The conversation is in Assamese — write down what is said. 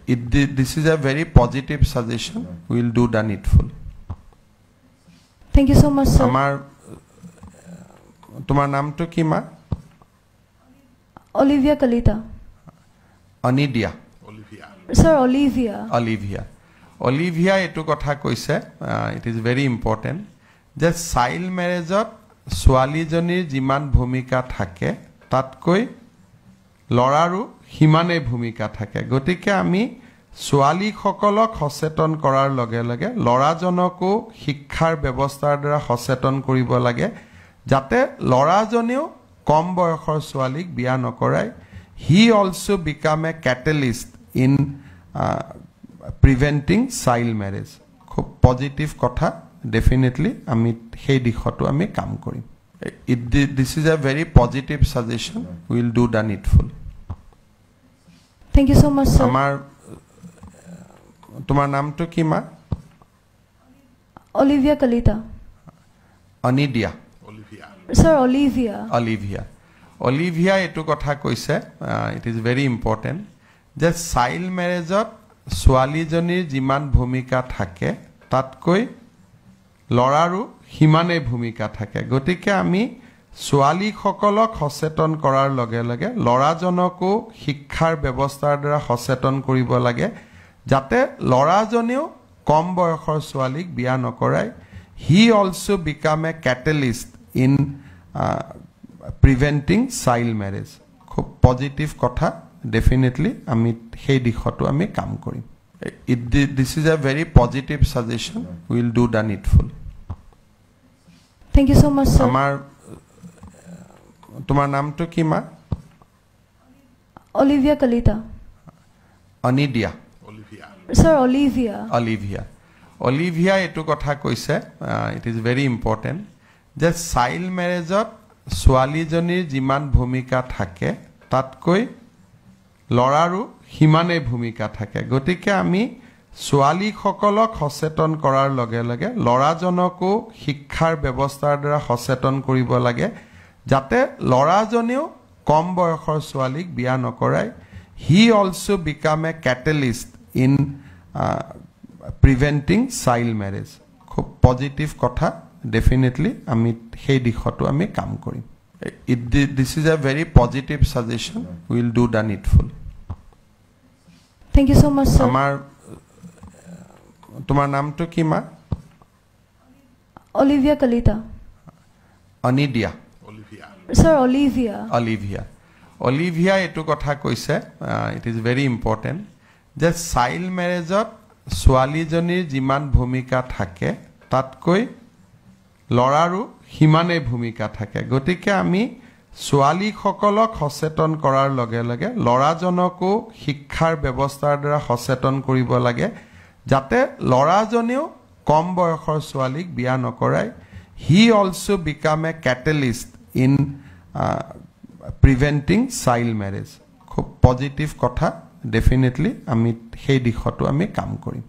This is a very positive suggestion. We will do the needful. Thank you so much, sir. তোমার নাম তো কি মা? Olivia Kalita. Anidia. Sir, Olivia. Olivia etu kotha koise. It is very important. যে চাইল্ড মেৰেজত ছোৱালীজনীৰ যিমান ভূমিকা থাকে তাতকৈ লৰাৰো হিমানে ভূমিকা থাকে গতিকে আমি ছোৱালীসকলক সচেতন কৰাৰ লগে লগে লৰাজনকো শিক্ষাৰ ব্যৱস্থাৰ দ্বাৰা সচেতন কৰিব লাগে যাতে লৰাজনেও কম বয়সৰ ছোৱালীক বিয়া নকৰায় he also become a catalyst in preventing child marriage খুব পজিটিভ কথা definitely আমি সেই দিশটো আমি কাম কৰিম this is a very positive suggestion we will do the needful Thank you so much, sir. তোমার নাম তো কি মা? Olivia Kalita. Anidia. Sir, Olivia. Olivia etu kotha koise. It is very important. যে চাইল্ড মেৰেজত ছোৱালীজনীৰ যিমান ভূমিকা থাকে তাতকৈ লৰাৰো হিমানে ভূমিকা থাকে গতিকে আমি ছোৱালীসকলক সচেতন কৰাৰ লগে লগে লৰাজনকো শিক্ষাৰ ব্যৱস্থাৰ দ্বাৰা সচেতন কৰিব লাগে যাতে লৰাজনেও কম বয়সৰ ছোৱালীক বিয়া নকৰায় he also become a catalyst in preventing child marriage খুব পজিটিভ কথা definitely আমি সেই দিশটো আমি কাম কৰিম this is a very positive suggestion we will do the needful Thank you so much, sir. তোমার নাম তো কি মা? Olivia Kalita. Anidia. Sir, Olivia etu kotha koise. It is very important. যে চাইল্ড মেৰেজত ছোৱালীজনীৰ যিমান ভূমিকা থাকে তাতকৈ লৰাৰো হিমানে ভূমিকা থাকে গতিকে আমি ছোৱালীসকলক সচেতন কৰাৰ লগে লগে লৰাজনকো শিক্ষাৰ ব্যৱস্থাৰ দ্বাৰা সচেতন কৰিব লাগে যাতে লৰাজনেও কম বয়সৰ ছোৱালীক বিয়া নকৰায় he also become a catalyst in preventing child marriage খুব পজিটিভ কথা definitely আমি সেই দিশটো আমি কাম কৰিম this is a very positive suggestion we will do the needful Thank you so much, sir. তোমার নাম তো কি মা? Olivia Kalita. Anidia. Sir, Olivia etu kotha koise. It is very important. যে চাইল্ড মেৰেজত ছোৱালীজনীৰ যিমান ভূমিকা থাকে তাতকৈ লৰাৰো হিমানে ভূমিকা থাকে গতিকে আমি ছোৱালীসকলক সচেতন কৰাৰ লগে লগে লৰাজনকো শিক্ষাৰ ব্যৱস্থাৰ দ্বাৰা সচেতন কৰিব লাগে যাতে লৰাজনেও কম বয়সৰ ছোৱালীক বিয়া নকৰায় he also become a catalyst in preventing child marriage খুব পজিটিভ কথা definitely আমি সেই দিশটো আমি কাম কৰিম